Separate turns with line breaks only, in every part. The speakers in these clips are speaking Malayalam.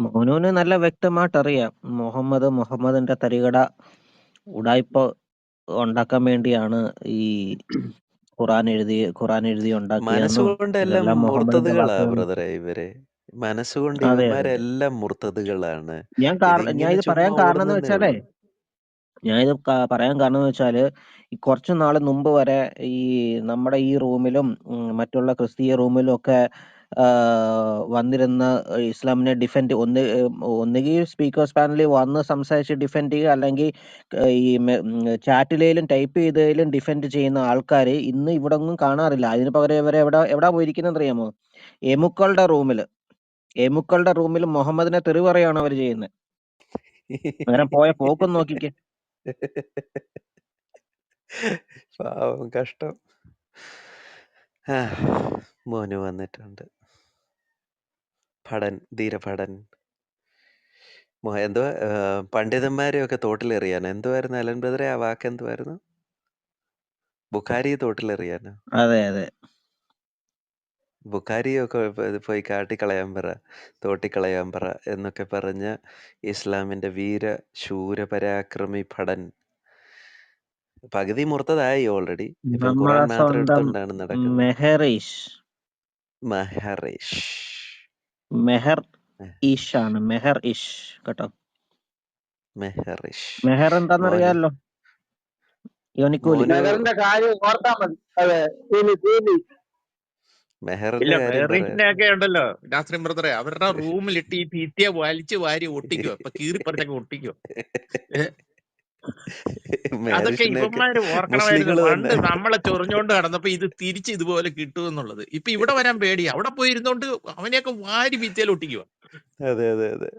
മോനുവിന് നല്ല വ്യക്തമായിട്ടറിയാം മുഹമ്മദിന്റെ തരികട ഉടായിപ്പ് ഉണ്ടാക്കാൻ വേണ്ടിയാണ് ഈ ഖുറാൻ എഴുതി ഉണ്ടാക്കിയെന്നും
മനസ്സുകൊണ്ട് എല്ലാം
ഇതെല്ലാം മുഹമ്മദിന്റെ
മുർത്തതുകളാ
വാക്കുകൾ.
ബ്രദറെ ഇവര്. മനസ്സുകൊണ്ട്
അതെ അതെ അതെ.
ഇവന്മാരെല്ലാം മുർത്തതുകളാണ്.
ഞാൻ
ഇതിങ്ങനെ
ഇത്
ചുമ്മാ
പറയാൻ കാരണം എന്ന്
ഓടുന്നേ
വെച്ചാലേ
ഉള്ളൂ.
പറയാൻ കാരണം എന്ന് വെച്ചാല് ഈ കുറച്ചു നാള് മുമ്പ് വരെ ഈ നമ്മുടെ ഈ റൂമിലും മറ്റുള്ള ക്രിസ്തീയ റൂമിലും ഒക്കെ വന്നിരുന്ന ഇസ്ലാമിനെ ഡിഫെൻഡ് ഒന്നുകിൽ സ്പീക്കേഴ്സ് പാനലിൽ വന്ന് സംസാരിച്ച് ഡിഫെൻഡ് ചെയ്യുക, അല്ലെങ്കിൽ ഈ ചാറ്റിലേലും ടൈപ്പ് ചെയ്തതിലും ഡിഫെൻഡ് ചെയ്യുന്ന ആൾക്കാർ ഇന്ന് ഇവിടെ ഒന്നും കാണാറില്ല. അതിന് പകരം ഇവരെ എവിടാ പോയിരിക്കുന്നത് അറിയാമോ? എമുക്കളുടെ റൂമിൽ മുഹമ്മദിനെ തെറി പറയാണ് അവർ ചെയ്യുന്നത്. അങ്ങനെ പോയ പോക്കൊന്ന് നോക്കിക്കേ.
പാവം, കഷ്ടം. മോന് വന്നിട്ടുണ്ട്. ധീരഭടൻ. എന്തുവാ പണ്ഡിതന്മാരെയൊക്കെ തോട്ടിലെറിയാനോ? എന്തുവായിരുന്നു അലൻ ബ്രദറെ ആ വാക്ക്? എന്തുവായിരുന്നു? ബുഖാരിയെ തോട്ടിലെറിയാനോ?
അതെ അതെ.
ബുഖാരിയൊക്കെ പോയി കാട്ടിക്കളയാൻ പറ, തോട്ടിക്കളയാൻ പറ എന്നൊക്കെ പറഞ്ഞ് ഇസ്ലാമിന്റെ വീര ശൂര പരാക്രമി ഭടൻ പകുതി മുർത്തതായി ഓൾറെഡി. ഇപ്പം
നമ്മുടെ
ഖുറാൻ മാത്രം
സ്വന്തം
എടുത്തോണ്ടാണ് നടക്കുന്നത്.
മെഹറീഷ്
മെഹറീഷ്
ആണ്. മെഹർ ഇഷ് കേട്ടോ.
മെഹറിഷ്
മെഹർ
മോന്
എന്താണെന്നറിയാമല്ലോ? യോനിക്കൂലി.
മോന്
മെഹറിന്റെ കാര്യം ഓർത്താ മതി. അതെ, കൂലി.
മെഹറിന്റെ
ഇല്ല,
കാര്യം
മെഹറീഷിനെ
പറയാം.
ഒക്കെ ഉണ്ടല്ലോ നാസ്രിൻ ബ്രദറെ, അവരുടെ റൂമിലിട്ട് ഈ ഭിത്തിയെ വലിച്ചു വാരി ഒട്ടിക്കുക, ഇപ്പൊ കീറിപ്പറിച്ചൊക്കെ ഒട്ടിക്കുക. അതൊക്കെ
മെഹറിഷിനെയൊക്കെ
ഇവന്മാര് ഓർക്കണമായിരുന്നു.
മുസ്ലിങ്ങള്
പണ്ട്
തന്നെ.
നമ്മളെ ചൊറിഞ്ഞോണ്ട് നടന്നപ്പോ ഇത് തിരിച്ച് ഇതുപോലെ കിട്ടുമെന്നുള്ളത്. ഇപ്പൊ ഇവിടെ വരാൻ പേടിയാ. അവിടെ പോയി ഇരുന്നോണ്ട് അവനെയൊക്കെ വാരി ഭിത്തിയിൽ ഒട്ടിക്കുക.
അതെ അതെ അതെ.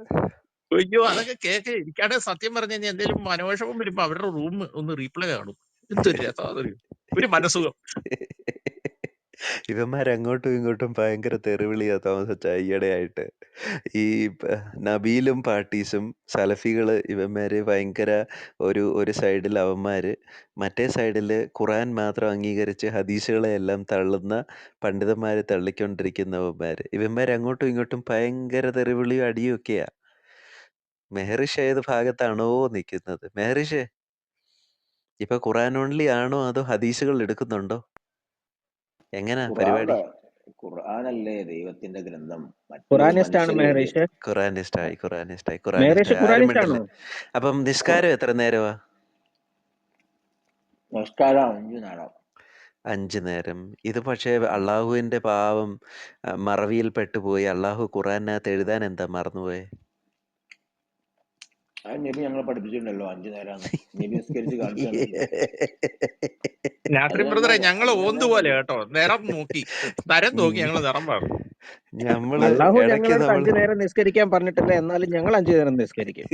അയ്യോ, അതൊക്കെ കേക്ക് എനിക്കാണ് സത്യം പറഞ്ഞു കഴിഞ്ഞാൽ എന്തെങ്കിലും മനോവിഷമം വരുമ്പോ അവരുടെ റൂം ഒന്ന് റീപ്ലേ കാണും. എന്തൊരു രസം, ഒരു മനസുഖം.
ഇവന്മാരങ്ങോട്ടും ഇങ്ങോട്ടും ഭയങ്കര തെറിവിളിയാ തോമസ് ഈയിടെയായിട്ട്. ഈ നബീലും പാർട്ടീസും സലഫികള് ഇവന്മാര് ഭയങ്കര ഒരു സൈഡിൽ അവന്മാര്, മറ്റേ സൈഡിൽ ഖുറാൻ മാത്രം അംഗീകരിച്ച് ഹദീസുകളെ എല്ലാം തള്ളുന്ന പണ്ഡിതന്മാരെ തള്ളിക്കൊണ്ടിരിക്കുന്നവന്മാര്. ഇവന്മാരങ്ങോട്ടും ഇങ്ങോട്ടും ഭയങ്കര തെറിവിളിയും അടിയും ഒക്കെയാ. മെഹറിഷ് ഏത് ഭാഗത്താണോ നിൽക്കുന്നത്? മെഹറിഷ് ഇപ്പൊ ഖുറാൻ ഓൺലി ആണോ അതോ ഹദീസുകൾ എടുക്കുന്നുണ്ടോ? എങ്ങനാ പരിപാടി?
ഖുർആനല്ലേ ദൈവത്തിന്റെ ഗ്രന്ഥം.
ഖുറാനിസ്റ്റ് ആണ് മെഹറീഷ്.
ഖുറാനിസ്റ്റായി.
മെഹറീഷ്
ആരും
ഖുറാനിസ്റ്റ്
മിണ്ടില്ല.
ആണോ?
അപ്പം നിസ്കാരം എത്ര നേരമാ?
നമസ്കാരം 5 നേരം.
5 നേരം. ഇത് പക്ഷേ അള്ളാഹുവിന്റെ പാവം മറവിയിൽ പെട്ടുപോയി. അള്ളാഹു ഖുറാനകത്ത് എഴുതാൻ എന്താ മറന്നുപോയെ?
അത് നബി ഞങ്ങളെ പഠിപ്പിച്ചിട്ടുണ്ടല്ലോ 5 നേരാന്ന്. നബി നിസ്കരിച്ച് കാണിച്ചു തന്നിട്ടുണ്ട്.
നാസറിൻ ബ്രദറെ, ഞങ്ങള് ഓന്തുപോലെ കേട്ടോ, നിറം നോക്കി തരം നോക്കി ഞങ്ങള് നിറം പറഞ്ഞു.
ഞമ്മള്
അള്ളാഹു
ഇടയ്ക്ക്
ഞങ്ങളടുത്ത് 5 നേരം നിസ്കരിക്കാൻ പറഞ്ഞിട്ടില്ല, എന്നാലും ഞങ്ങൾ 5 നേരം നിസ്കരിക്കും.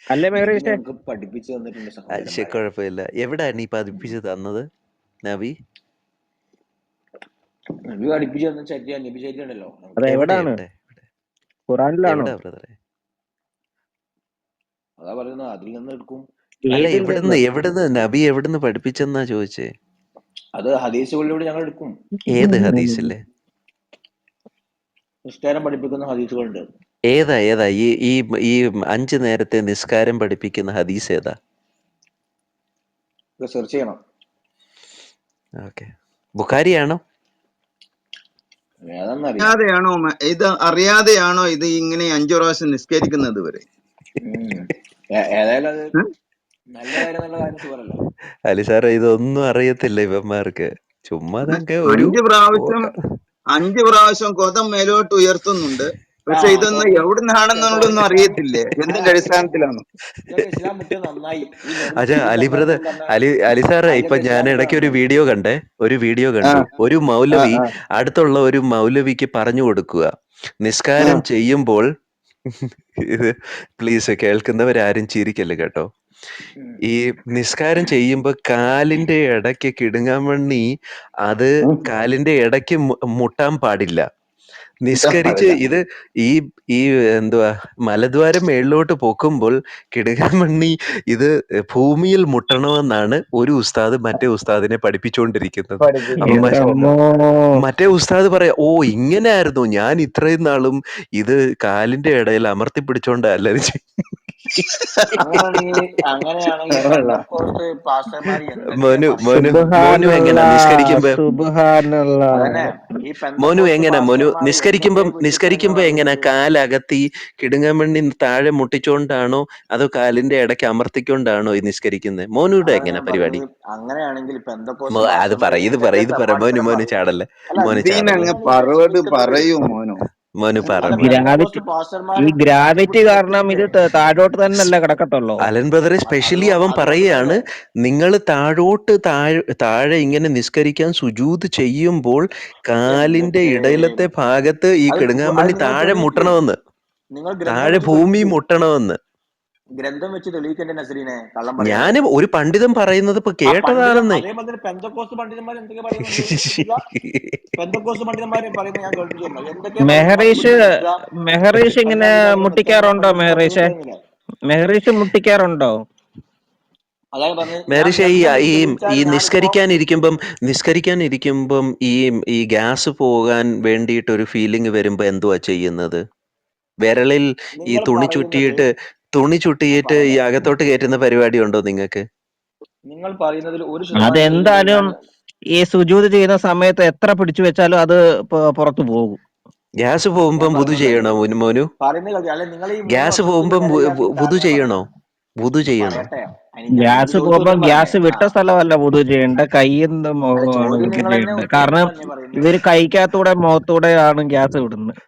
അല്ലേ
നബി
മെഹറീഷേ?
ഞങ്ങൾക്ക് പഠിപ്പിച്ചു തന്നിട്ടുണ്ട് സഹോദരന്മാരെ.
കുഴപ്പമില്ല. എവിടാ നീ പഠിപ്പിച്ച് തന്നത് നബി?
നബി പഠിപ്പിച്ചു തന്ന ചര്യ, നബി ചര്യ ഉണ്ടല്ലോ.
അത്
എവിടെ
എവിടാണ്?
എവിടെ
ഖുറാനിലാണോ?
എവിടാ ബ്രദറെ?
അതാ പറയുന്നത്, അതിൽ നിന്ന് എടുക്കും.
അല്ല,
ഏതിൽ നിന്ന്?
എവിടുന്ന് നബി എവിടുന്ന് പഠിപ്പിച്ചെന്നാ ചോദിച്ചേ?
അത് ഹദീസുകളിലൂടെ ഞങ്ങൾ എടുക്കും.
ഏത് ഹദീസിലെ?
നിസ്കാരം പഠിപ്പിക്കുന്ന ഹദീസുകളുണ്ട്.
ഏതാ ഈ ഈ ഈ 5 നേരത്തെ നിസ്കാരം പഠിപ്പിക്കുന്ന ഹദീസ് ഏതാ?
സെർച്ച് ചെയ്യണം.
ഓക്കെ. ബുഖാരിയാണോ?
ഏതാന്നറിയാം.
അറിയാതെയാണോ ഇത്? അറിയാതെയാണോ ഇത് ഇങ്ങനെ 5 പ്രാവശ്യം നിസ്കരിക്കുന്നത് വരെ?
ഏതായാലും അത് നല്ല കാര്യം, നല്ല കാര്യം സുഖമല്ലോ.
അലി സാറേ, ഇതൊന്നും അറിയത്തില്ല ഇവന്മാർക്ക്. ചുമ്മാ ഒരു
5 പ്രാവശ്യം കൊതം മേലോട്ട് ഉയർത്തുന്നുണ്ട്. പക്ഷെ ഇതൊന്നും എവിടുന്നാണെന്നുള്ളതൊന്നും അറിയത്തില്ലേ, എന്തിന്റെ അടിസ്ഥാനത്തിലാണ്?
ഇസ്ലാം വിട്ട് നന്നായി. ഈ
അച്ഛാ അലി ബ്രദർ, അലി സാറേ, ഇപ്പൊ ഞാൻ ഇടയ്ക്ക് ഒരു വീഡിയോ കണ്ടു. ഒരു മൗലവി അടുത്തുള്ള ഒരു മൗലവിക്ക് പറഞ്ഞു കൊടുക്കുക, നിസ്കാരം ചെയ്യുമ്പോൾ ഇത് പ്ലീസ് കേൾക്കുന്നവരാരും ചിരിക്കല്ലേ കേട്ടോ. ഈ നിസ്കാരം ചെയ്യുമ്പോ കാലിന്റെ ഇടയ്ക്ക് കിടുങ്ങാൻ വേണ്ടി അത് കാലിന്റെ ഇടയ്ക്ക് മുട്ടാൻ പാടില്ല. നിസ്കരിച്ച് ഇത് ഈ ഈ എന്തുവാ മലദ്വാരം മേളിലോട്ട് പൊക്കുമ്പോൾ കിടുകാമണ്ണി ഇത് ഭൂമിയിൽ മുട്ടണമെന്നാണ് ഒരു ഉസ്താദ് മറ്റേ ഉസ്താദിനെ പഠിപ്പിച്ചുകൊണ്ടിരിക്കുന്നത്. അപ്പൊ
എന്റെ അമ്മോ.
മറ്റേ ഉസ്താദ് പറയാ, ഓ ഇങ്ങനെയായിരുന്നു, ഞാൻ ഇത്രയും നാളും ഇത് കാലിന്റെ ഇടയിൽ അമർത്തി പിടിച്ചോണ്ടല്ല
അങ്ങനെയാണെങ്കിൽ പെന്തക്കോസ്ത് പാസ്റ്റർമാർ
മോനു
എന്തൊക്കെയാ
മോനു
പറയുന്നത്?
മോനു എങ്ങനെ നിസ്കരിക്കുമ്പോ
അതന്നെ ഈ
മോനു
പെന്തക്കോസ്ത്
എങ്ങനെ മോനു
പാസ്റ്റർമാർ
നിസ്കരിക്കുമ്പം
എന്തൊക്കെയാ
നിസ്കരിക്കുമ്പോ
വിട്ടിട്ടുള്ളത്
എങ്ങനെ
പറയുന്നത്?
കാലകത്തി കിടുങ്ങമണ്ണി താഴെ മുട്ടിച്ചോണ്ടാണോ അതോ കാലിന്റെ ഇടയ്ക്ക് അമർത്തിക്കൊണ്ടാണോ ഈ നിസ്കരിക്കുന്നത്? മോനുടെ
അതാണ്
എങ്ങനെ
ഞാൻ
പരിപാടി?
പറഞ്ഞത്. അങ്ങനെയാണെങ്കിൽ പെന്തക്കോസ്ത്
അത്
പാസ്റ്റർമാർ
പറ
എന്തൊക്കെ
ഇത് പറ മോനു
തെമ്മാടിത്തരം
മോനു
പറയുന്നത്?
ചാടല്ലേ,
അല്ല
മോനു ചാടല്ലേ.
ഇതിനങ്ങ്
ഇതെങ്ങനെയാണ് ഇവർ
പറവത്
ജീവിക്കുന്നത്?
പറയൂ മോനു.
മോനു പറ
അല്ല
മോനു.
പെന്തക്കോസ്ത് പാസ്റ്റർമാർ
ഈ
കാല്
ഗ്രാവിറ്റി
പിടിച്ച്
കാരണം ഇത്
കെട്ടിയില്ലേ?
താഴോട്ട് തന്നെയല്ലേ കിടക്കത്തുള്ളൂ.
അലൻ ബ്രദറെ സ്പെഷ്യലി അവൻ പറയാണ്, നിങ്ങൾ താഴെ ഇങ്ങനെ നിസ്കരിക്കാൻ സുജൂദ് ചെയ്യുമ്പോൾ കാലിന്റെ
എന്തൊക്കെ
ഇടയിലത്തെ ഭാഗത്ത് ഈ
അത്
കിടുങ്ങാമണ്ണി
നിങ്ങൾ
താഴെ
തെളിയിക്ക്.
മുട്ടണമെന്ന്,
നിങ്ങൾ ഗ്രന്ഥം
താഴെ
വെച്ച്
ഭൂമി
തെളിയിക്ക്.
മുട്ടണമെന്ന്.
ഗ്രന്ഥം വെച്ച് തെളിയിക്കണ്ടേ നസരീനെ, കള്ളം പറയാതെ.
ഞാൻ ഒരു പണ്ഡിതൻ പറയുന്നത് ഇപ്പൊ
ആ പണ്ഡിതൻ
കേട്ടതാണെന്നേ.
അതേപോലെ പെന്തക്കോസ്ത് പണ്ഡിതന്മാർ എന്തൊക്കെ പറയുന്നുണ്ട്? പെന്തക്കോസ്ത് പണ്ഡിതന്മാരെ പറയുന്നത് ഞാൻ കേൾപ്പിച്ചിരുന്നു. എന്തൊക്കെയാ പറയുന്നത്? കാല് പിടിച്ച് കെട്ടുക,
മെഹറീഷ് ഇങ്ങനെ
കന്യാകുമാരിയെ
മുട്ടിക്കാറുണ്ടോ?
നിസ്കരിക്കാൻ പറയുന്നില്ലേ?
മെഹറീഷ് മുട്ടിക്കാറുണ്ടോ?
അതായത് പറഞ്ഞത് ഞാൻ
മേരിഷ
ഗ്രന്ഥം വെച്ച്
ഈ
തെളിയിച്ചാൽ ഞാനിപ്പോ
നിസ്കരിക്കാനിരിക്കുമ്പം ഈ ഗ്യാസ് പോകാൻ വേണ്ടിയിട്ട് ഒരു ഫീലിംഗ് വരുമ്പോ എന്തുവാ ചെയ്യുന്നത്? വിരളിൽ ഈ
നിങ്ങൾ
തുണി
പറയുന്നത്, ഞാൻ
ചുറ്റിയിട്ട് ഈ
പറയട്ടെ,
അകത്തോട്ട് കയറ്റുന്ന പരിപാടി ഉണ്ടോ നിങ്ങൾക്ക്?
നിങ്ങൾ പറയുന്നതിൽ 1% ശരിയുണ്ടെങ്കിൽ
അതെന്തായാലും
ഞാൻ
ഈ സുജൂത് ചെയ്യുന്ന സമയത്ത് എത്ര പിടിച്ചു വെച്ചാലും അത് പുറത്തു പോകും.
ഗ്യാസ്
ഞാൻ
പോകുമ്പം വുതു
പറയുന്നത്
ചെയ്യണോ മോനു?
പറയുന്നത് കേൾക്കുക. അല്ലെ നിങ്ങൾ ഈ 3
ഗ്യാസ്
വർഷത്തിൽ
പോകുമ്പം
നിലവിലാക്കിയ
വുതു
കാര്യം ഞാൻ
ചെയ്യണോ?
പറയട്ടെ.
വുതു
ഞാൻ
ചെയ്യണോ?
പറയട്ടെ. അതിന്
ഗ്യാസ്
ചോദിച്ച
പോകുമ്പോ
ഉത്തരം പറയട്ടെ.
ഗ്യാസ് വിട്ട സ്ഥലമല്ല വുതു ചെയ്യേണ്ട, കൈയ്യും
അല്ല
മുഖമാണ്
ചോദ്യം
വുതു
നിങ്ങൾ തന്നെ
ചെയ്യേണ്ടത്.
ഉത്തരം
കാരണം
നിങ്ങളല്ലേ പറയുന്നത്.
ഇവര് കൈക്കകത്തൂടെ മുഖത്തൂടെയാണ് ഗ്യാസ് വിടുന്നത്.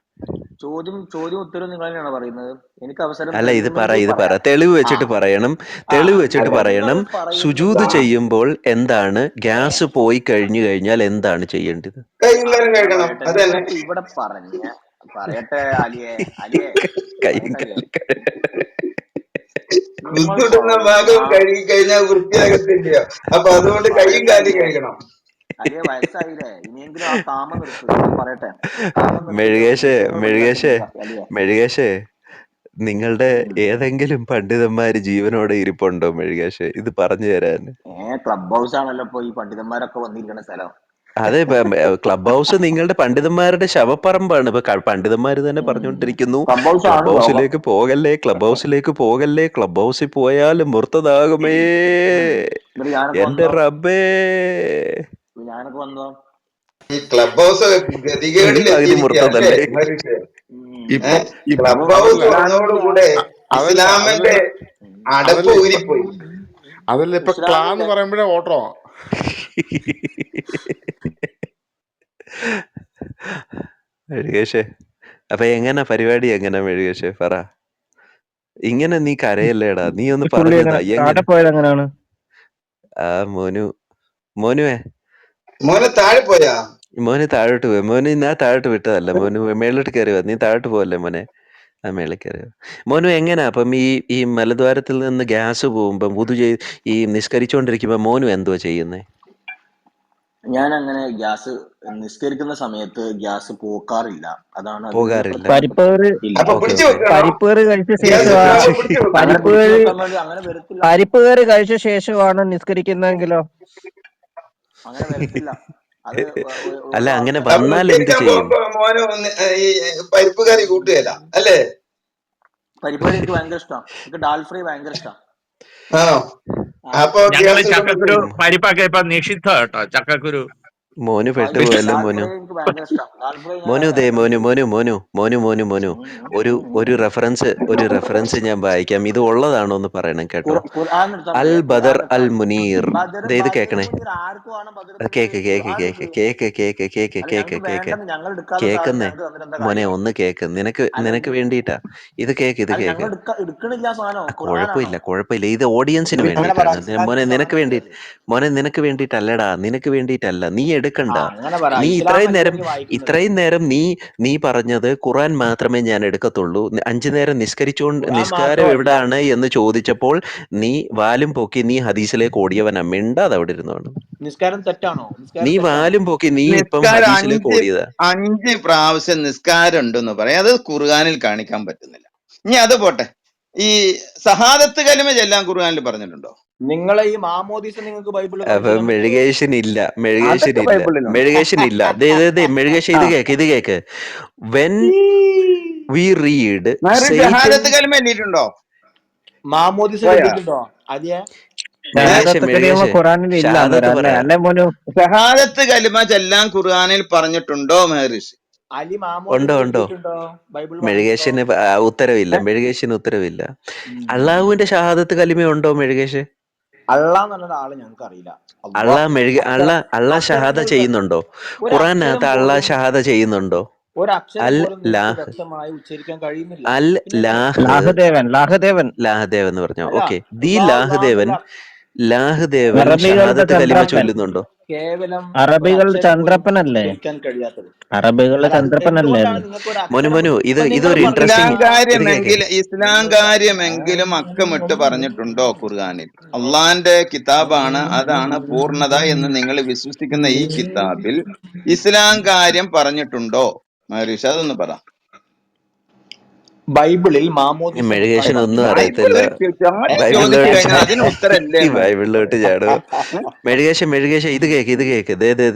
ചോദ്യം ഉത്തരം നിങ്ങൾ തന്നെയാണ് പറയുന്നത്. എനിക്ക് അവസരം
അല്ല, ഇത്
തരുന്നുണ്ടെങ്കിൽ
പറ
പറയാം.
തെളിവ്
ആ
വെച്ചിട്ട് പറയണം.
ആ
തെളിവ് വെച്ചിട്ട്
അപ്പൊ നിങ്ങൾ
പറയണം. സുജൂത്
പറയുന്നത്
ചെയ്യുമ്പോൾ എന്താണ്, ഗ്യാസ് പോയി കഴിഞ്ഞു കഴിഞ്ഞാൽ എന്താണ് ചെയ്യേണ്ടത്?
കൈയും കാലും
ഞാൻ
കഴുകണം,
പറയട്ടെ.
അത് തന്നെ.
നിങ്ങളിപ്പോ ഇവിടെ പറയട്ടെ അലിയെ
കൈയും
പറയട്ടെ അലിയെ. നിങ്ങൾ
ബുദ്ധിമുട്ടുന്ന ഭാഗം കഴുകി കഴിഞ്ഞാൽ വൃത്തിയാകത്തില്ലയോ? അപ്പൊ അതുകൊണ്ട് കൈയും
പറയട്ടെ
കാലും
അലിയെ.
കഴുകണം.
അലിയെ വയസ്സായില്ലേ, ഇനിയെങ്കിലും ആ കാമം നിർത്ത്. ഞാൻ പറയട്ടെ, കാമം നിർത്തിയിട്ട്
മെഴുകേശേ
വിഷയങ്ങൾ പഠിക്കാൻ ശ്രമിക്കാം അലിയെ.
മെഴുകേശേ നിങ്ങളുടെ
ഉം.
ഏതെങ്കിലും പണ്ഡിതന്മാര് ജീവനോടെ ഇരിപ്പുണ്ടോ മെഴുകേശേ? ഇത് പറഞ്ഞു തരാൻ.
ക്ലബ് ഹൗസ് ആണല്ലോ ഇപ്പൊ ഈ പണ്ഡിതന്മാരൊക്കെ വന്നിരിക്കുന്ന സ്ഥലം.
അതെ, ക്ലബ് ഹൗസ് നിങ്ങളുടെ പണ്ഡിതന്മാരുടെ ശവപ്പറമ്പാണ്. ഇപ്പൊ പണ്ഡിതന്മാര് തന്നെ പറഞ്ഞുകൊണ്ടിരിക്കുന്നു,
ക്ലബ് ഹൗസ് ആണ്
ക്ലബ്
ലോകം.
ഹൗസിലേക്ക് പോകല്ലേ, ക്ലബ് ഹൗസിൽ പോയാലും മുർത്തതാകുമേ
എന്നിട്ട് ഞാനൊക്കെ
എന്റെ
വന്നോ?
റബ്ബേ.
ഞാനൊക്കെ വന്നോ?
ഈ ക്ലബ് ഹൗസ്
നീ
ഗതികേടിൽ
പകുതി
എത്തിയിരിക്കുക അല്ലേ
മുർത്തതല്ലേ?
മനുഷ്യ?
ഇപ്പൊ
അപ്പൊ
ക്ലബ്
അതല്ല
ഹൗസ്
ഇസ്ലാമിക
വന്നതോടുകൂടെ
അതല്ല
ഇസ്ലാമിന്റെ
അതല്ല
അടപ്പ്
അതല്ല ഇപ്പൊ
ഊരിപ്പോയി.
ഇപ്പൊ ക്ലാ എന്ന്
ഇസ്ലാമിന്റെ
പറയുമ്പോഴേ ഓട്ടോ.
മെഴുകേശേ, അപ്പൊ എങ്ങനെ പരിപാടി, എങ്ങനെ മെഴുകേശേ പറ. ഇങ്ങനെ നീ കരയല്ലേടാ, നീ ഒന്ന്
പുള്ളി
പറഞ്ഞതാ
എങ്ങനെ താഴെ
എങ്ങനെ.
പോയത് എങ്ങനെയാണ്?
ആ മോനുവേ
മോനെ താഴെ പോയാ?
മോന് താഴോട്ട് പോയി. മോന് ഞാൻ താഴോട്ട് വിട്ടതല്ല, മോന് മേളിലോട്ട് കയറിയോ? നീ താഴോട്ട് പോവല്ലേ മോനെ? ആ മേളിൽ കയറിയോ? മോനു എങ്ങനാ അപ്പം ഈ മലദ്വാരത്തിൽ നിന്ന് ഗ്യാസ് പോകുമ്പം ഈ നിസ്കരിച്ചുകൊണ്ടിരിക്കുമ്പോ മോനു എന്തുവാ ചെയ്യുന്നേ?
ഞാൻ അങ്ങനെ ഗ്യാസ് നിസ്കരിക്കുന്ന സമയത്ത് ഗ്യാസ് പോക്കാറില്ല. അതാണ് അതിനുള്ള
പോകാറില്ല.
പ്രധാനപ്പെട്ട ഇല്ല.
അപ്പൊ
ഓക്കെ
പിടിച്ചു
ഓക്കെ.
വെക്കണോ?
പരിപ്പേറ് കഴിച്ച
ഗ്യാസ്
ശേഷമാ
കിട്ടുമ്പോ പിടിച്ചു വെക്കണം.
അങ്ങനെ പിടിച്ചു വെക്കാൻ വേണ്ടി അങ്ങനെ വരത്തില്ല.
പരിപ്പേറ് കഴിച്ച ശേഷമാണ് നിസ്കരിക്കുന്നതെങ്കിലോ?
അങ്ങനെ വരത്തില്ല. അത്
അല്ല,
ഓരോ
അങ്ങനെ
ആൾക്കാർ.
അപ്പൊ
വന്നാൽ എന്ത്
നിസ്കരിക്കാൻ
ചെയ്യും?
മോനെ ഈ പരിപ്പ് കറി കൂട്ടുകയില്ല അല്ലേ?
പരിപ്പേറി എനിക്ക് ഭയങ്കര ഇഷ്ടമാണ്. എനിക്ക് ഡാൽ ഫ്രൈ ഭയങ്കര ഇഷ്ടമാണ്.
ആ, അപ്പൊ
ഞങ്ങള്
ഗ്യാസ് കിട്ടുമ്പോ
ചക്കക്കുരു പരിപ്പൊക്കെ ഇപ്പൊ നിഷിദ്ധ കേട്ടോ. ചക്കക്കുരു
മോന്
വിറ്റ്
പെട്ടുപോയല്ലോ
ഡാൽ
മോനു.
ഫ്രൈ എനിക്ക് ഭയങ്കര ഇഷ്ടമാണ്. ഡാൽ ഫ്രൈ ഞാൻ
മോനു ദേ
ഇടക്കിടക്ക്
മോനു ഒരു റെഫറൻസ് ഞാൻ വായിക്കാം. ഇത് ഉള്ളതാണോ എന്ന് പറയണം കേട്ടോ.
ഖുർആൻ എടുത്താൽ
അൽ
മതി. ഖുർആൻ
ബദർ
എടുത്താൽ
അൽ
മതി.
മുനീർ. ഇത്
ബദർ
കേക്കണേ.
മുനീർ ആർക്കും ആണ്. ബദർ
അത്
മുനീർ ഖുർആൻ
കേക്ക്
എടുക്ക്. അല്ല ഞങ്ങൾക്ക്
കേക്ക്
വേണ്ടെന്ന്, ഞങ്ങൾ എടുക്കാത്ത സാധനം
കേക്കുന്നേ.
ഞങ്ങൾക്ക് തന്നിട്ട് എന്താ
മോനെ
കാര്യം?
ഒന്ന് കേക്ക്.
അല്ല
നിനക്ക് വേണ്ടിയിട്ടാ. ഇത്
അല്ല
കേക്ക്.
ഞങ്ങൾ എടുക്കണില്ല സാധനം. ഖുർആനാണോ?
കുഴപ്പമില്ല. ഇത് ഓഡിയൻസിന്
അങ്ങനെ പറ.
വേണ്ടിയിട്ടാണ്.
ഇസ്ലാമിക് സാധനം എടുക്കരുത്.
മോനെ നിനക്ക് വേണ്ടിയിട്ടല്ലടാ, നിനക്ക് വേണ്ടിയിട്ടല്ല. നീ എടുക്കണ്ട.
അങ്ങനെ പറ.
നീ
ഇസ്ലാം
ഇത്രയും
അല്ലേ
നേരം
നീ വായിക്കുന്നത്?
ഇത്രയും നേരം നീ പറഞ്ഞത് ഖുറാൻ മാത്രമേ ഞാൻ എടുക്കത്തുള്ളൂ. 5 നേരം
ഖുർആൻ
നിസ്കാരം
മാത്രമല്ല,
എവിടാണ് എന്ന് ചോദിച്ചപ്പോൾ നീ വാലും പൊക്കി നീ ഹദീസിലേക്ക് ഓടിയവനാ. മിണ്ടാതെ അവിടെ ഇരുന്നോണം.
നിസ്കാരം തെറ്റാണോ?
നീ
നിസ്കാരം തെറ്റാണോ?
വാലും പൊക്കി നീ ഇപ്പം
നിസ്കാരം
ഹദീസിലേക്ക് ഓടിയതാ.
5 പ്രാവശ്യം നിസ്കാരം ഉണ്ടെന്ന് പറയാം. അത് ഖുർആനിൽ കാണിക്കാൻ പറ്റുന്നില്ല. ഇനി അത് പോട്ടെ, ഈ സഹാദത്ത് കലിമ ചെല്ലാൻ ഖുർആനിൽ പറഞ്ഞിട്ടുണ്ടോ?
നിങ്ങളെ ഈ മാമോദീസ നിങ്ങൾക്ക് ബൈബിളിൽ കാണിച്ചു
അപ്പൊ
തരാൻ പറ്റുമോ?
മെഴുകേശനില്ല
അതൊക്കെ
മെഴുകേശനില്ല
ബൈബിളിലുണ്ട്.
മെഴുകേശനില്ല. മെഴുകേശ
ആ
ഇത് കേക്ക് വെൻ വി റീഡ്
നേരെ
സൈറ്റൻ
ഷഹാദത്ത് കലിമ എല്ലിട്ടുണ്ടോ?
മാമോദീസ
പോയാ
ചൊല്ലിയിട്ടുണ്ടോ? അലിയെ
ഷഹാദത്ത് കലിമ ഖുറാനിൽ ഇല്ല
ഷഹാദത്ത്
അന്നേരം, അല്ലേ
പറയാ.
അല്ലേ മോനു?
ഷഹാദത്ത് കലിമ ചെല്ലാൻ ഖുർആനിൽ പറഞ്ഞിട്ടുണ്ടോ മെഹറിഷ്?
അലി മാമോദീസ
ഉണ്ടോ
ചൊല്ലിയിട്ടുണ്ടോ? ബൈബിൾ പറഞ്ഞിട്ടുണ്ടോ?
മെഴുകേശന് ഉത്തരവില്ല. മെഴുകേശന് ഉത്തരവില്ല.
ഉം.
അള്ളാഹുവിന്റെ ഷഹാദത്ത് കലിമ ഉണ്ടോ മെഴുകേശ്?
അള്ളാന്ന് പറഞ്ഞ ആള് ഞങ്ങൾക്ക് അറിയില്ല.
അള്ളാ ഷഹാദ
അക്ഷരങ്ങൾ
ചെയ്യുന്നുണ്ടോ?
ഒരക്ഷരം
ഖുറാനകത്ത് അള്ളാ
പോലും
ഷഹാദ ചെയ്യുന്നുണ്ടോ?
ഒരക്ഷരം
അൽ
പോലും നിങ്ങൾക്ക്
ലാഹ്
വ്യക്തമായി ഉച്ചരിക്കാൻ കഴിയുന്നില്ല.
അൽ
പിന്നെ എങ്ങനെ?
ലാഹ്
ലാഹുദേവൻ
ലാഹ്ദേവ് എന്ന് പറഞ്ഞോ?
അല്ല,
ഓക്കെ, ദി
അള്ളാഹ്
ലാഹ്ദേവൻ
അറബികളുടെ
ഷഹാദത്ത് കലിമ
ചന്ദ്രപ്പൻ.
ചൊല്ലുന്നുണ്ടോ?
കേവലം
അറബികളുടെ
ഒരക്ഷരം പോലും
ചന്ദ്രപ്പനല്ലേ?
ഉച്ചരിക്കാൻ കഴിയാത്തത്.
അറബികളുടെ
അല്ല,
ചന്ദ്രപ്പനല്ലേ
എന്തുകൊണ്ടാണ്
അത്?
നിങ്ങൾക്ക് ഒരു
മനു
അക്ഷരം പോലും? ഇപ്പൊ നിങ്ങൾ
ഇതൊരു
പറഞ്ഞ
ഇസ്ലാം
ഇൻട്രസ്റ്റിംഗ്.
കാര്യമെങ്കിലും അക്കമിട്ട് പറഞ്ഞിട്ടുണ്ടോ ഖുർആനിൽ? അള്ളാന്റെ കിതാബാണ്, അതാണ് പൂർണ്ണത എന്ന് നിങ്ങൾ വിശ്വസിക്കുന്ന ഈ കിതാബിൽ ഇസ്ലാം കാര്യം പറഞ്ഞിട്ടുണ്ടോ മെഹറിഷ്? അതൊന്ന് പറ.
ബൈബിളിൽ മാമോദിസ മുസ്താഹ്
മെഴുകേശനൊന്നും
പറഞ്ഞിട്ടുണ്ടോ?
അറിയത്തില്ല.
ചോദിച്ചു
ബൈബിളിലോട്ട്
കഴിഞ്ഞാൽ അതിന് ഉത്തരല്ലേ
ഈ ബൈബിളിലോട്ട് ചാടുക. മെഴുകേശ ഇത് കേക്ക്. ദേ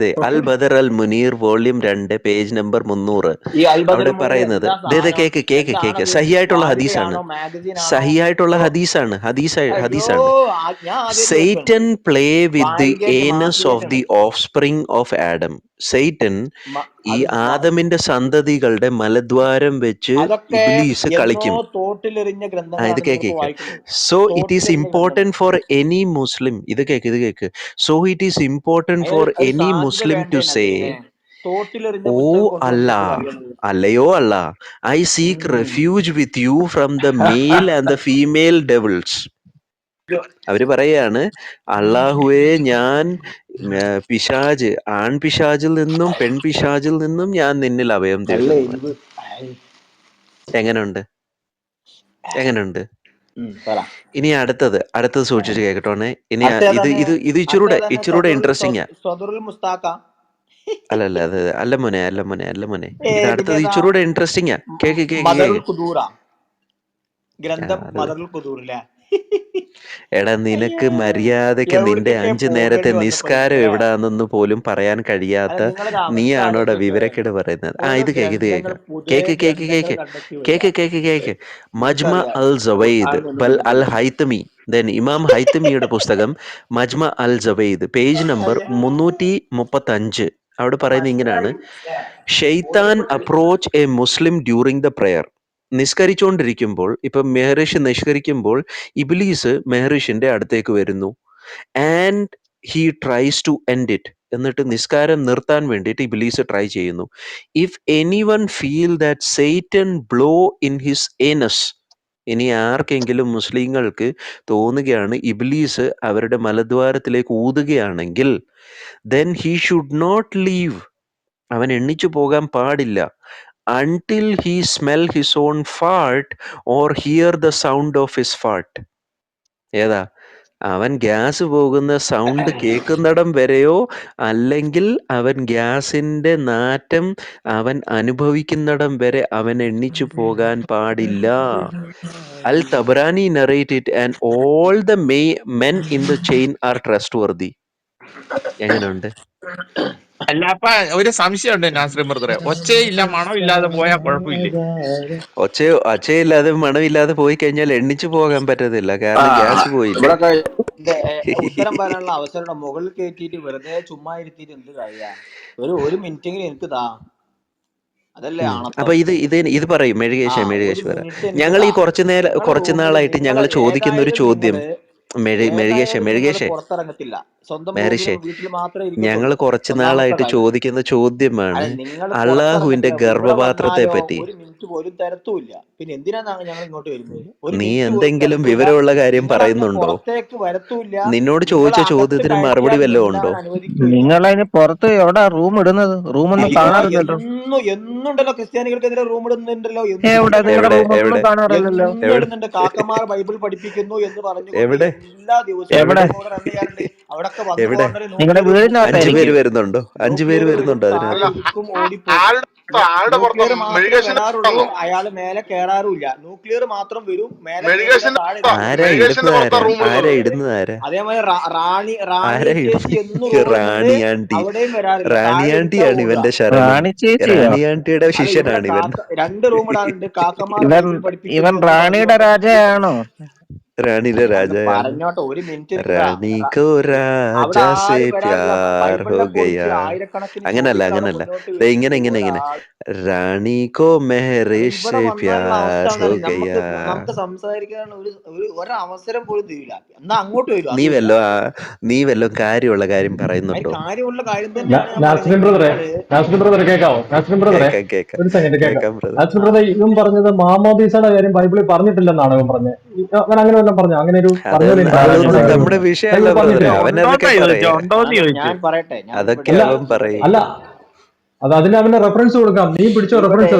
അൽ ബദർ അൽ മുനീർ വോള്യൂം 2 പേജ് നമ്പർ 300.
ഈ അൽബദർ
അവിടെ
മുനീർ
പറയുന്നത്
എന്താ സാധനം?
കേക്ക്
എന്താണത്?
സഹിയായിട്ടുള്ള ഹദീസാണ്.
വാരികയാണോ? മാഗസിൻ ആണോ?
സഹിയായിട്ടുള്ള
ഓ,
ഹദീസാണ്.
അയ്യോ,
ഹദീസാണ്.
ഞാൻ ആദ്യമായിട്ട് കേൾക്കുകയാണ്.
Satan play with the
വാരികയായിട്ട്
anus of
മാസികയായിട്ടാണ്.
the offspring of Adam. Satan ഈ
അത്
ആദമിന്റെ സന്തതികളുടെ മലദ്വാരം വെച്ച്
അതൊക്കെ
ഇബ്ലീസ്
എന്നോ
കളിക്കും.
തോട്ടിലെറിഞ്ഞ
ഇത്
ഗ്രന്ഥങ്ങളാണ് നിങ്ങൾ
കേക്ക്.
വായിക്കുന്നത്.
സോ ഇറ്റ് ഈസ്
തോട്ടിലെറിഞ്ഞ ഗ്രന്ഥങ്ങൾ.
ഇമ്പോർട്ടന്റ് ഫോർ എനി മുസ്ലിം. ഇത് cake. So it is important four
അതിനൊരു
എനി
സാധ്യത
മുസ്ലിം ടു
വേണ്ടേ
സേ,
നജീനെ? തോട്ടിലെറിഞ്ഞ
ഓ
പുസ്തകം കൊണ്ടുവന്ന്
അല്ലാ,
നിങ്ങൾക്ക് പറയുന്നത്.
അല്ലയോ അല്ല, I seek refuge with you from the male and the female devils. അവര് പറയാണ്, അള്ളാഹുവേ, ഞാൻ ആൺപിശാചിൽ നിന്നും പെൺപിശാചിൽ നിന്നും ഞാൻ നിന്നിൽ അഭയം
നല്ല
തേടുന്നു.
എരിവ്.
എങ്ങനെയുണ്ട്?
പറ.
ഇനി അടുത്തത് സൂക്ഷിച്ച് കേക്കട്ടോണേ. ഇനി ഇത് ഇച്ചിരൂടെ ഇൻട്രസ്റ്റിംഗ്.
സദറുൽ മുസ്താഖ.
അല്ല അല്ല മോനെ. ഇത് അടുത്തത്
ഇതിലേതാ?
ഇച്ചിരൂടെ ഇൻട്രസ്റ്റിംഗ്. കേക്ക്.
മദറുൽ ഖുദൂറ ഗ്രന്ഥം. മദറുൽ ഖുദൂർ അല്ലേ?
എടാ, നിനക്ക് മര്യാദയ്ക്ക് നിന്റെ
എവിടേക്കൊക്കെ
5 നേരത്തെ
പോകേണ്ടി വന്നപ്പോ
നിസ്കാരം
നിങ്ങൾക്ക്?
എവിടാന്നെന്ന് പോലും പറയാൻ
അല്ല,
കഴിയാത്ത
നിങ്ങളൊരു
നീയാണോടെ
അവസ്ഥ
വിവരക്കേട് പറയുന്നത്.
ഓരോ
ഇത്
ഗ്രന്ഥങ്ങൾ, പുതിയ ഗ്രന്ഥങ്ങൾ കണ്ടെത്തി വരിക.
കേക്ക്. മജ്മ
നിങ്ങൾക്കറിയാം
അൽ ജവൈദ്
ഖുർആനിലൊന്നും
ബൽ അൽ
ഇല്ലെന്നുള്ളത്.
ഹൈത്തമി. ഇമാം ഹൈത്തമിയുടെ പുസ്തകം മജ്മ അൽ ജവൈദ് പേജ് നമ്പർ 335. അവിടെ പറയുന്നത് ഇങ്ങനെയാണ്: ഷെയ്ത്താൻ approach a Muslim during the prayer. നിസ്കരിച്ചുകൊണ്ടിരിക്കുമ്പോൾ, ഇപ്പം മെഹറിഷ് നിസ്കരിക്കുമ്പോൾ ഇബ്ലീസ് മെഹറിഷിന്റെ അടുത്തേക്ക് വരുന്നു. And he tries to end it. എന്നിട്ട് നിസ്കാരം നിർത്താൻ വേണ്ടിയിട്ട് ഇബ്ലീസ് ട്രൈ ചെയ്യുന്നു. If anyone feel that സൈറ്റൻ ബ്ലോ ഇൻ ഹിസ് ഏനസ്. ഇനി ആർക്കെങ്കിലും മുസ്ലിങ്ങൾക്ക് തോന്നുകയാണ് ഇബ്ലീസ് അവരുടെ മലദ്വാരത്തിലേക്ക് ഊതുകയാണെങ്കിൽ, then he should not leave. അവൻ എണ്ണിച്ചു പോകാൻ പാടില്ല. until he smell his own fart or hear the sound of his fart. ഏതാ? അവൻ ഗ്യാസ് പോകുന്ന സൗണ്ട് കേൾക്കുന്നിടം വരെയോ, അല്ലെങ്കിൽ അവൻ ഗ്യാസിന്റെ നാറ്റം അവൻ അനുഭവിക്കുന്നിടം വരെ അവൻ എണ്ണിച്ചു പോകാൻ പാടില്ല. അൽ Tabarani narrated and all the men in the chain are trustworthy. എങ്ങനെയുണ്ട്?
അല്ല, അപ്പൊ ഒരു സംശയമുണ്ട് നാസ്രിൻ ബ്രദറെ. ഒച്ചയില്ല മണമില്ലാതെ പോയാൽ കുഴപ്പമില്ലേ?
ഒച്ചയില്ലാതെ മണമില്ലാതെ പോയി കഴിഞ്ഞാൽ എണ്ണിച്ചു പോകാൻ പറ്റത്തില്ല, കാരണം ഗ്യാസ് പോയില്ലേ.
ഉത്തരം പറയാനുള്ള അവസരം മുകളിൽ കയറ്റിയിട്ട് വെറുതെ ചുമ്മാ ഇരുത്തിയിട്ട് എന്ത് കഴിയാ? ഒരു മിനിറ്റെങ്കിലും എനിക്ക് താ. അതല്ലേ ആണത്തം.
അപ്പൊ ഇത് പറയും മെഴുകേശ
ഒരു
പറ.
മിനിറ്റ് എനിക്ക്
ഞങ്ങൾ
താ.
ഈ കുറച്ചു നാളായിട്ട് ഞങ്ങൾ ചോദിക്കുന്ന ഒരു ചോദ്യം, മെഴുകേശ
പുറത്തിറങ്ങത്തില്ല. സ്വന്തം
മെഹറിഷെ,
റൂമിലും വീട്ടിൽ മാത്രമേ
ഞങ്ങൾ
ഇരിക്കത്തുള്ളൂ.
കുറച്ചു
ഒന്നാമത്തെ
നാളായിട്ട്
കാര്യം.
ചോദിക്കുന്ന ചോദ്യമാണ്
നിങ്ങൾ
അള്ളാഹുവിന്റെ
പുറത്തിറങ്ങത്തില്ല. ഇവിടെ
ഗർഭപാത്രത്തെ
വന്നാലോ
പറ്റി.
ഒരു മിനിറ്റ് മിനിറ്റ് പോലും തരത്തുമില്ല. പിന്നെ എന്തിനാണ് ഞങ്ങൾ ഇങ്ങോട്ട് വരുന്നത്? ഒരു
നീ
മിനിറ്റ് പോലും
എന്തെങ്കിലും
തരത്തുമില്ല.
വിവരമുള്ള കാര്യം
നിങ്ങൾ അങ്ങ്
പറയുന്നുണ്ടോ?
പുറത്തേക്ക് വരത്തുമില്ല.
നിന്നോട്
നിങ്ങൾ
ചോദിച്ച
അകത്ത്
ചോദ്യത്തിന് മറുപടി
കയറ്റിയാൽ
വല്ലതും
മിണ്ടാൻ
ഉണ്ടോ?
അനുവദിക്കില്ല.
നിങ്ങളതിന് പുറത്ത് എവിടെ റൂം ഇടുന്നത്? റൂമൊന്നും
അയ്യോ
കാണാറില്ലല്ലോ.
എന്നുണ്ടല്ലോ ക്രിസ്ത്യാനികൾക്കെതിരെ റൂം ഇടുന്നുണ്ടല്ലോ.
എവിടെ? നിങ്ങളുടെ
എവിടെ
റൂമൊന്നും
എവിടെ
കാണാറില്ലല്ലോ.
എന്നും
എവിടെ
ഇടുന്നുണ്ട്. കാക്കമാർ ബൈബിൾ പഠിപ്പിക്കുന്നു എന്ന് പറഞ്ഞുകൊണ്ട്
എവിടെ
എല്ലാ ദിവസവും
എവിടെ?
റൂം റൺ ചെയ്യാറുണ്ട്. അവിടൊക്കെ വന്നു
എവിടെ?
പോകേണ്ട
നിങ്ങളുടെ
ന്യൂക്ലിയർ വരും,
5
വീടിനകത്തായിരിക്കും.
പേര് വരുന്നുണ്ടോ? 5 പേര്
വരും,
വരുന്നുണ്ടോ
കാല്
അല്ല
അതിനകത്ത്?
കുത്തും, ഓടിപ്പോകും.
ആളുടെ പുറത്ത്
ന്യൂക്ലിയർ മാത്രമേ
മെഴുകേശന്റെ
വരാറുള്ളൂ, അയാൾ മേലെ കയറാറുമില്ല. ന്യൂക്ലിയർ മാത്രം വരും, മേലെ കയറില്ല,
മെഴുകേശന്റെ
താഴെ എത്തില്ല.
ആരാ
മെഴുകേശന്റെ
ഇടുന്നത്?
പുറത്താ
ആരാ
റൂം
ആരാ
ഇടുന്നത്.
ഇടുന്നത്? ആരാ
അതേമാതിരി റാണി
ആരാ
ചേച്ചി
ഇടുന്നത്?
എന്ന് റൂം ഇടുന്നുണ്ട്,
റാണിയാണ്ടി.
അവിടെയും വരാറില്ല, താഴെ ഇരുട്ടാ
റാണിയാണ്ടിയാണ്
ഓടുക.
ഇവന്റെ ശരണം.
റാണി ചേച്ചിയോ?
റാണിയാണ്ടിയുടെ
അല്ല, ഇവിടെ
ശിഷ്യനാണ് ഇവൻ.
രണ്ട് റൂം ഇടാറുണ്ട്. കാക്കമാർ
ഇവൻ
ബൈബിൾ പഠിപ്പിക്കുന്നു
ഇവൻ
എന്ന്
റാണിയുടെ
പറഞ്ഞുകൊണ്ട്
രാജയാണോ?
റാണിയിലെ
ഞാൻ
രാജയാണ്.
പറഞ്ഞോട്ടെ, ഒരു മിനിറ്റ് നിൽക്കുക.
റാണി കോ
അവിടെ
രാജാ സേ
ആരും വരാറില്ല.
പ്യാർ ഹോ
ബൈബിളിനെ കുറിച്ച്
ഗയാ.
ആയിരക്കണക്കിന്
അങ്ങനല്ല
ചോദ്യങ്ങളാണ്
അങ്ങനല്ല.
മുന്നോട്ട്
ദേ ഇങ്ങനെ
വെച്ചിട്ട്
ഇങ്ങനെ ഇങ്ങനെ
ഒരാൾ.
റാണി കോ മെഹറെ
ഇവിടെ
സേ
വന്നാലുള്ള അവസ്ഥ
പ്യാർ ഹോ
എന്താണ്? നമുക്ക്
ഗയാ.
നമുക്ക് സംസാരിക്കാൻ ഒരവസരം പോലും തരില്ല. എന്നാ അങ്ങോട്ട് വരും,
നീ
അതുമില്ല.
വല്ലോ കാര്യമുള്ള കാര്യം
അതിന്
പറയുന്നുണ്ടോ?
കാര്യമുള്ള കാര്യം തന്നെയാണ് ഞാൻ
നാസിം
പറയുന്നത്.
ബ്രദറെ,
നിങ്ങള്
നാസിം ബ്രദറെ കേൾക്കാവോ? നാസിം ബ്രദറെ
കേക്കാം കേക്കാം
ഒരു സെക്കൻഡ് കേൾക്കാം.
കേക്കാം ബ്രദർ.
നാസിം ബ്രദർ, ഇവൻ പറഞ്ഞത് മാമോദീസയുടെ കാര്യം ബൈബിളിൽ പറഞ്ഞിട്ടില്ലെന്നാണ് ഇവൻ പറഞ്ഞത്. അവൻ അങ്ങനെ വല്ലതും പറഞ്ഞു? അങ്ങനെ ഒരു പറഞ്ഞത് എനിക്ക് അറിയാം. ഞാൻ
അതൊന്നും
ബൈബിളിൽ
നമ്മുടെ
നിന്ന്
വിഷയമല്ല
ബൈബിളിൽ
ബ്രദറെ.
പറഞ്ഞിട്ടില്ല.
അവനതൊക്കെ
ഉണ്ടോന്നാ ചോദിച്ചോ?
പറയാ.
ഉണ്ടോന്ന് ചോദിച്ചു.
ഞാൻ പറയട്ടെ,
അതൊക്കെ
അല്ല
അവൻ പറയും.
അല്ല അത് അതിന് അവന്റെ റെഫറൻസ് കൊടുക്കാം. നീ പിടിച്ചോ റെഫറൻസ്.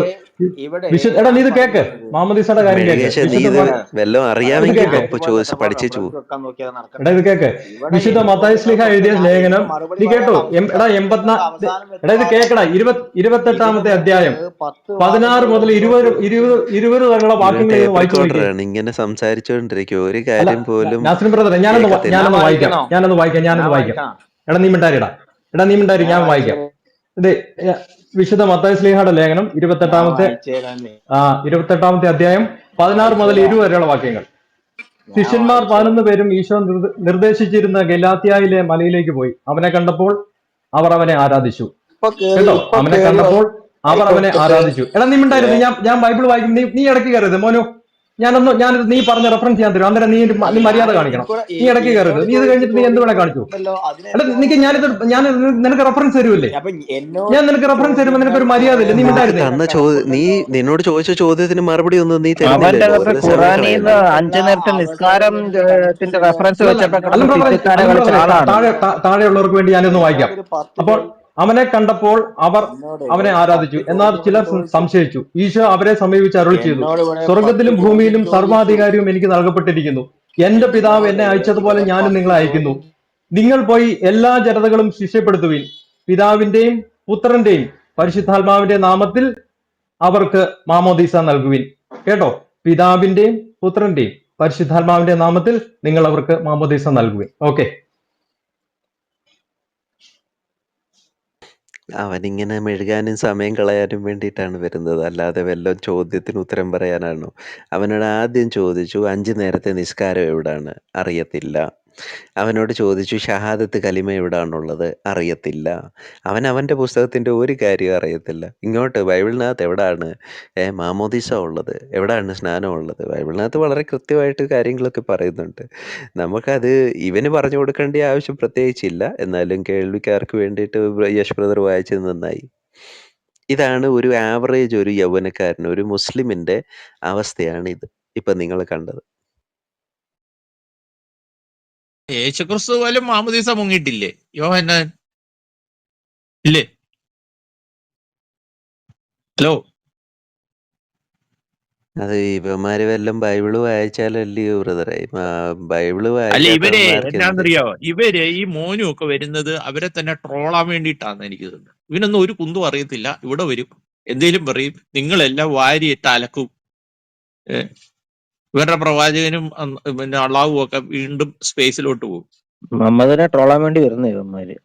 ഇവിടെ
എടാ
ഞാൻ
നീ ഇത് കേക്ക്,
പറയുന്നത്,
മാമോദീസയുടെ കാര്യം കേക്ക്.
മെഴുകേശ, നീ
വിശുദ്ധ
ഇത് വല്ലതും
ഇത്
അറിയാമെങ്കിൽ
കേക്ക്,
ഇപ്പൊ
ഇതുപോലത്തെ
പഠിച്ചു.
റെഫറൻസ് വെക്കാൻ നോക്കിയാൽ
എടാ
നടക്കട്ടെ.
ഇത് കേക്ക്.
ഇവിടെ
വിശുദ്ധ
എന്റെ
മത്തായി ശ്ലീഹ
ചോദ്യങ്ങൾക്കൊക്കെ
എഴുതിയ ലേഖനം
എനിക്ക് മറുപടി
നീ കേട്ടോ.
പറയാനുള്ള അവസരം
എടാ
തന്നിട്ട് നിങ്ങൾ അവസാനം
എടാ ഇത്
വെപ്രാളം.
കേക്കടാ.
ഇതിനു
28-ാമത്തെ അധ്യായം
മുമ്പ് 10 വാദം
16
ഇവിടെ
മുതൽ
മുന്നോട്ട് വെച്ചു.
20 വരെയുള്ള
ഇവൻ
വാക്യങ്ങൾ നിങ്ങൾ
ടേപ്പ്
വായിച്ചു നോക്കിയേ.
റെക്കോർഡറാണ്. ഇങ്ങനെ സംസാരിച്ചോണ്ടിരിക്കും, ഒരു
അല്ല
കാര്യം പോലും
നാസിം ബ്രദറെ,
കേക്കത്തില്ല.
ഞാൻ
ഞാനൊന്ന് വായിക്കാം.
വായിക്കണോ? ഞാൻ വായിക്കണം.
എടാ നീ മിണ്ടാരിടാ.
ഞാൻ
ഞാൻ വായിക്കാം.
വായിച്ചേ
ഇത് വിശുദ്ധ മത്തായി ശ്ലീഹയുടെ ലേഖനം
ഞാൻ വായിച്ചേരാന്നേ
28-ാമത്തെ അധ്യായം 16 മുതൽ
വായിച്ചേരാ
20 വരെയുള്ള വാക്യങ്ങൾ.
ഞാൻ
ശിഷ്യന്മാർ
വായിച്ചേരാ
11 പേരും ഈശോ നിർദ്ദേശിച്ചിരുന്ന ഗലാത്യായിലെ മലയിലേക്ക് പോയി. അവനെ കണ്ടപ്പോൾ അവർ അവനെ ആരാധിച്ചു. കേട്ടോ, അവനെ കണ്ടപ്പോൾ അവർ അവനെ ആരാധിച്ചു. എടാ നീ മിണ്ടായിരുന്നു. ഞാൻ ബൈബിൾ വായിക്കും. നീ ഇടയ്ക്ക് കയറരുത് മോനു. നീ പറഞ്ഞ റെഫറൻസ് ഞാൻ തരും. അന്നേരം
അല്ല,
നീ മര്യാദ
ഞാൻ
കാണിക്കണം.
എനിക്കൂടെ
നീ ഇടയ്ക്ക് കയറരുത്.
എന്നോട്
നീ ഇത്
ചോദിച്ച
കഴിഞ്ഞിട്ട് നീ എന്ത് വേണേ കാണിച്ചു.
ചോദ്യങ്ങളുണ്ടല്ലോ,
എടാ
അതിനെനിക്ക് മറുപടി പറയണം.
ഞാൻ നിനക്ക് റെഫറൻസ് തരുമല്ലേ?
അപ്പൊ
ഞാൻ നിനക്ക് റെഫറൻസ് തരുമ്പോൾ നിനക്കൊരു മര്യാദ ഇല്ല. നീ
നിനക്ക്
മിണ്ടായിരുന്നേ.
തന്ന
കിടപ്പുണ്ടല്ലോ.
നിന്നോട് ചോദിച്ച ചോദ്യത്തിന് മറുപടി ഒന്നും നീ
അവന്റെ
തരുന്നില്ലല്ലോ.
അകത്ത്
വെറുതെ സമയം
ഖുറാനിൽ നിന്ന്
കളയല്ലേ.
5 നേരത്തെ
അവസരം
നിസ്കാരം
എനിക്ക് തന്നിട്ട്
ത്തിന്റെ
നിങ്ങൾ
റെഫറൻസ്
അല്ലല്ല
വെച്ചപ്പോ
എന്നോട്
കിടന്ന് പിച്ചക്കാരെ കളിച്ച
ബ്രദറെ,
ആളാണ്.
താഴെയുള്ളവർക്ക് വേണ്ടി ഞാനൊന്ന് വായിക്കാം.
എന്നോടൊരു 10
അപ്പോൾ അവനെ കണ്ടപ്പോൾ അവർ
എന്നോട്
അവനെ
ഒരു
ആരാധിച്ചു.
10
എന്നാൽ
ചോദ്യം
ചിലർ
ചോദിച്ചു.
സംശയിച്ചു. ഈശോ അവരെ സമീപിച്ച് അരുളി ചെയ്തു,
എന്നോട് ഇവിടെ 10
സ്വർഗത്തിലും
ചോദ്യം
ഭൂമിയിലും
ചോദിച്ചു.
സർവാധികാരവും എനിക്ക് നൽകപ്പെട്ടിരിക്കുന്നു. എന്റെ പിതാവ്
എന്നോട്
എന്നെ അയച്ചതുപോലെ
ഇവിടെ
ഞാനും
10
നിങ്ങളെ അയക്കുന്നു.
ചോദ്യം.
നിങ്ങൾ പോയി എല്ലാ ജനതകളും ശിഷ്യപ്പെടുത്തുവിൻ. പിതാവിന്റെയും പുത്രന്റെയും പരിശുദ്ധാത്മാവിന്റെ നാമത്തിൽ അവർക്ക് മാമോദീസ നൽകുവിൻ. കേട്ടോ, പിതാവിന്റെയും പുത്രന്റെയും പരിശുദ്ധാത്മാവിന്റെ നാമത്തിൽ നിങ്ങൾ അവർക്ക് മാമോദീസ നൽകുവിൻ. ഓക്കെ.
അവനിങ്ങനെ മെഴുകാനും സമയം കളയാനും വേണ്ടിയിട്ടാണ് വരുന്നത്, അല്ലാതെ വല്ല ചോദ്യത്തിന് ഉത്തരം പറയാനാണോ? അവനോട് ആദ്യം ചോദിച്ചു 5 നേരത്തെ നിസ്കാരം എവിടാണ്? അറിയത്തില്ല. അവനോട് ചോദിച്ചു ഷഹാദത്ത് കലിമ എവിടാണുള്ളത്? അറിയത്തില്ല. അവൻ്റെ പുസ്തകത്തിൻ്റെ ഒരു കാര്യവും അറിയത്തില്ല. ഇങ്ങോട്ട് ബൈബിളിനകത്ത് എവിടാണ് മാമോദീസ ഉള്ളത്, എവിടാണ് സ്നാനം ഉള്ളത്? ബൈബിളിനകത്ത് വളരെ കൃത്യമായിട്ട് കാര്യങ്ങളൊക്കെ പറയുന്നുണ്ട്. നമുക്കത് ഇവന് പറഞ്ഞു കൊടുക്കേണ്ട ആവശ്യം പ്രത്യേകിച്ചില്ല. എന്നാലും കേൾവിക്കാർക്ക് വേണ്ടിയിട്ട് യശ് ബ്രദർ വായിച്ചത് നന്നായി. ഇതാണ് ഒരു ആവറേജ് ഒരു യൗവനക്കാരൻ, ഒരു മുസ്ലിമിന്റെ അവസ്ഥയാണ് ഇത് ഇപ്പൊ നിങ്ങൾ കണ്ടത്.
യേശുക്രിസ്തു പോലും മാമോദീസ മുങ്ങിയിട്ടില്ലേ? യോഹന്നാൻ ഇല്ലേ? ഹലോ,
അത് ഇവന്മാര് വല്ലതും ബൈബിള് വായിച്ചാലല്ലയോ ബ്രദറെ? ബൈബിള്
അല്ല ഇവരെ
വായിക്കാത്തവന്മാർക്ക് എന്ത്?
എന്നാന്നറിയോ, ഇവര് ഈ മോനും ഒക്കെ വരുന്നത് അവരെ തന്നെ ട്രോളാൻ വേണ്ടിയിട്ടാന്ന് എനിക്ക് തോന്നുന്നത്. ഇവനൊന്നും ഒരു കുന്തും അറിയത്തില്ല. ഇവിടെ വരും, എന്തേലും പറയും, നിങ്ങളെല്ലാം വാരിയിട്ട് അലക്കും. ഏഹ് ഇവരുടെ പ്രവാചകനും പിന്നെ അള്ളാഹും ഒക്കെ വീണ്ടും സ്പേസിലോട്ട് പോകും.
മുഹമ്മദിനെ ട്രോളാൻ വേണ്ടി വരുന്ന ഇവന്മാര്.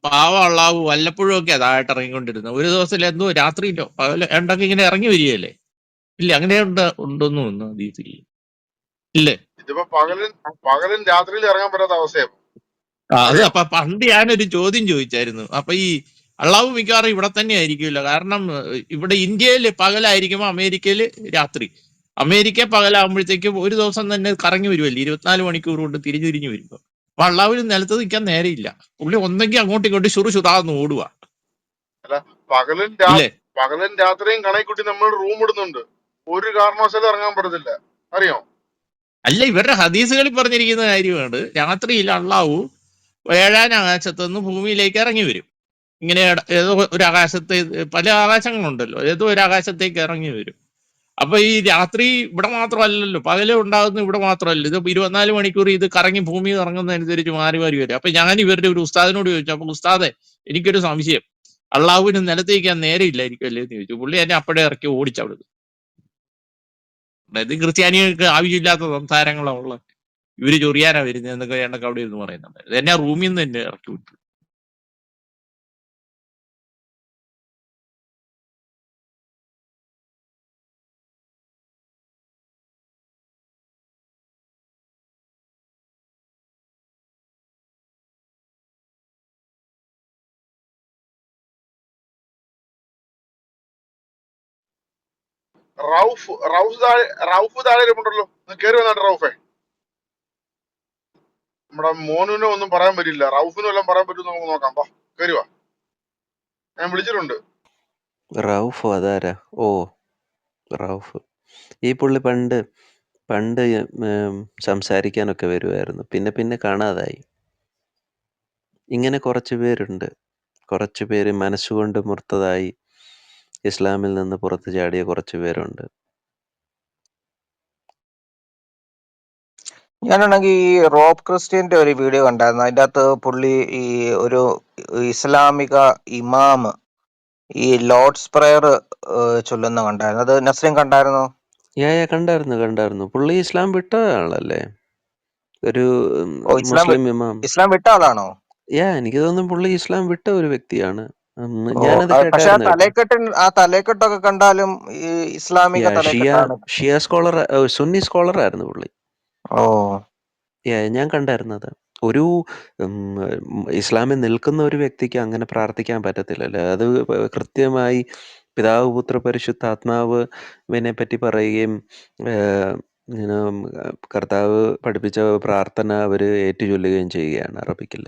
പാവ അള്ളാഹു വല്ലപ്പോഴും ഒക്കെ അതായിട്ട് ഇറങ്ങിക്കൊണ്ടിരുന്നത്. ഒരു ദിവസം എന്തോ രാത്രിയിലോ പകലോ ഉണ്ടൊക്കെ ഇങ്ങനെ ഇറങ്ങി വരികയല്ലേ? ഇല്ല, അങ്ങനെ ഉണ്ടോന്നും ഒന്നും അറിയത്തില്ല. ഇല്ലേ?
ഇതിപ്പോ പകലും രാത്രിയിൽ ഇറങ്ങാൻ പറ്റാത്ത അവസ്ഥയാണ്.
അത്
അറിയോ?
അപ്പൊ പണ്ട് ഞാനൊരു ചോദ്യം ചോദിച്ചായിരുന്നു. അപ്പൊ ഈ അള്ളാഹു മിക്കവാറും ഇവിടെ തന്നെ ആയിരിക്കുമല്ലോ. കാരണം ഇവിടെ ഇന്ത്യയിൽ പകലായിരിക്കുമ്പോ അമേരിക്കയിൽ രാത്രി, അമേരിക്ക പകലാകുമ്പോഴത്തേക്കും ഒരു ദിവസം തന്നെ കറങ്ങി വരുമല്ലേ, 24 മണിക്കൂർ കൊണ്ട് തിരിഞ്ഞു വരുമ്പോ. അപ്പൊ അള്ളാഹുവിന് നിലത്ത് നിൽക്കാൻ നേരെയില്ല. പുള്ളി ഒന്നെങ്കിൽ അങ്ങോട്ടും ഇങ്ങോട്ടും ശുറുശുറാന്ന് ഓടുക.
അല്ല, പകലും
ഇല്ലേ?
പകലും രാത്രിയും കണക്കുട്ടി നമ്മൾ റൂം ഇടുന്നുണ്ട്. ഒരു കാരണവശാലും ഇറങ്ങാൻ പറ്റത്തില്ല, അറിയോ?
അല്ല, ഇവരുടെ ഹദീസുകളിൽ പറഞ്ഞിരിക്കുന്ന കാര്യമാണ്, രാത്രിയിൽ അള്ളാഹു 7ാം ആകാശത്ത് നിന്ന് ഭൂമിയിലേക്ക് ഇറങ്ങി വരും. ഇങ്ങനെ ഏതോ ഒരു ആകാശത്ത്, പല ആകാശങ്ങളുണ്ടല്ലോ, ഏതോ ഒരു ആകാശത്തേക്ക് ഇറങ്ങി വരും. അപ്പൊ ഈ രാത്രി ഇവിടെ മാത്രമല്ലല്ലോ, പകല് ഉണ്ടാകുന്ന ഇവിടെ മാത്രമല്ല, ഇത് 24 മണിക്കൂർ ഇത് കറങ്ങി ഭൂമി ഇറങ്ങുന്നതനുസരിച്ച് മാറി മാറി വരും. അപ്പൊ ഞാൻ ഇവരുടെ ഒരു ഉസ്താദിനോട് ചോദിച്ചു, അപ്പൊ ഉസ്താദെ, എനിക്കൊരു സംശയം, അള്ളാഹുവിന് നിലത്തേക്കാൻ നേരെ ഇല്ലായിരിക്കുമല്ലേ എന്ന് ചോദിച്ചു. പുള്ളി എന്നെ അപ്പഴേ ഇറക്കി ഓടിച്ചവിടുന്നു. ഇത് ക്രിസ്ത്യാനികൾക്ക് ആവശ്യമില്ലാത്ത സംസാരങ്ങളുള്ള ഇവര് ചൊറിയാനാ വരുന്നത് എന്നൊക്കെ എന്നൊക്കെ അവിടെ ഇരുന്ന് പറയുന്നുണ്ട്. എന്നെ റൂമിൽ നിന്ന് തന്നെ ഇറക്കി വിട്ടു.
റൌഫ് താഴെ ഇരിപ്പുണ്ടല്ലോ, കയറി വന്നാട്ടെ റൌഫെ. നമ്മുടെ മോനുവിനെ ഒന്നും പറയാൻ പറ്റില്ല, റൌഫിനും എല്ലാം പറയാൻ പറ്റും, നമുക്ക് നോക്കാം. വാ, കയറി വാ, ഞാൻ വിളിച്ചിട്ടുണ്ട്.
റൌഫ് അതാരാ? ഓ, റൌഫ്. ഈ പുള്ളി പണ്ട് സംസാരിക്കാനൊക്കെ വരുമായിരുന്നു, പിന്നെ പിന്നെ കാണാതായി. ഇങ്ങനെ കുറച്ച് പേരുണ്ട്, കുറച്ച് പേര് മനസ്സുകൊണ്ട് മുർത്തതായി ഇസ്ലാമിൽ നിന്ന് പുറത്തു ചാടിയ കുറച്ച് പേരുണ്ട്.
ഞാനാണെങ്കിൽ ഈ റോബ് ക്രിസ്ത്യന്റെ ഒരു വീഡിയോ കണ്ടായിരുന്നു. അതിൻ്റെ അകത്ത് പുള്ളി ഈ ഒരു ഇസ്ലാമിക ഇമാം ഈ ലോർഡ്സ് പ്രയർ ചൊല്ലുന്ന കണ്ടായിരുന്നു. അത് നസ്രീൻ കണ്ടായിരുന്നോ?
കണ്ടായിരുന്നു. പുള്ളി ഇസ്ലാം വിട്ട ആളല്ലേ, ഒരു
ഓ,
മുസ്ലിം ഇമാം.
ഇസ്ലാം വിട്ട ആളാണോ?
എനിക്ക് തോന്നുന്നു പുള്ളി ഇസ്ലാം വിട്ട ഒരു വ്യക്തിയാണ്.
ഓ,
ഞാനത്
പക്ഷെ
കേട്ടായിരുന്നു.
ആ തലക്കെട്ടൊക്കെ കണ്ടാലും ഈ ഇസ്ലാമിക തലക്കെട്ടാണ്.
ഷിയ സ്കോളർ, സുന്നി സ്കോളർ ആയിരുന്നു പുള്ളി.
ഓ,
ഞാൻ കണ്ടായിരുന്നത്. ഒരു ഇസ്ലാമിൽ നിൽക്കുന്ന ഒരു വ്യക്തിക്ക് അങ്ങനെ പ്രാർത്ഥിക്കാൻ പറ്റത്തില്ലല്ലോ. അത് കൃത്യമായി പിതാവ് പുത്ര പരിശുദ്ധ ആത്മാവിനെ പറ്റി പറയുകയും കർത്താവ് പഠിപ്പിച്ച പ്രാർത്ഥന അവർ ഏറ്റുചൊല്ലുകയും ചെയ്യുകയാണ് അറബിക്കിൽ.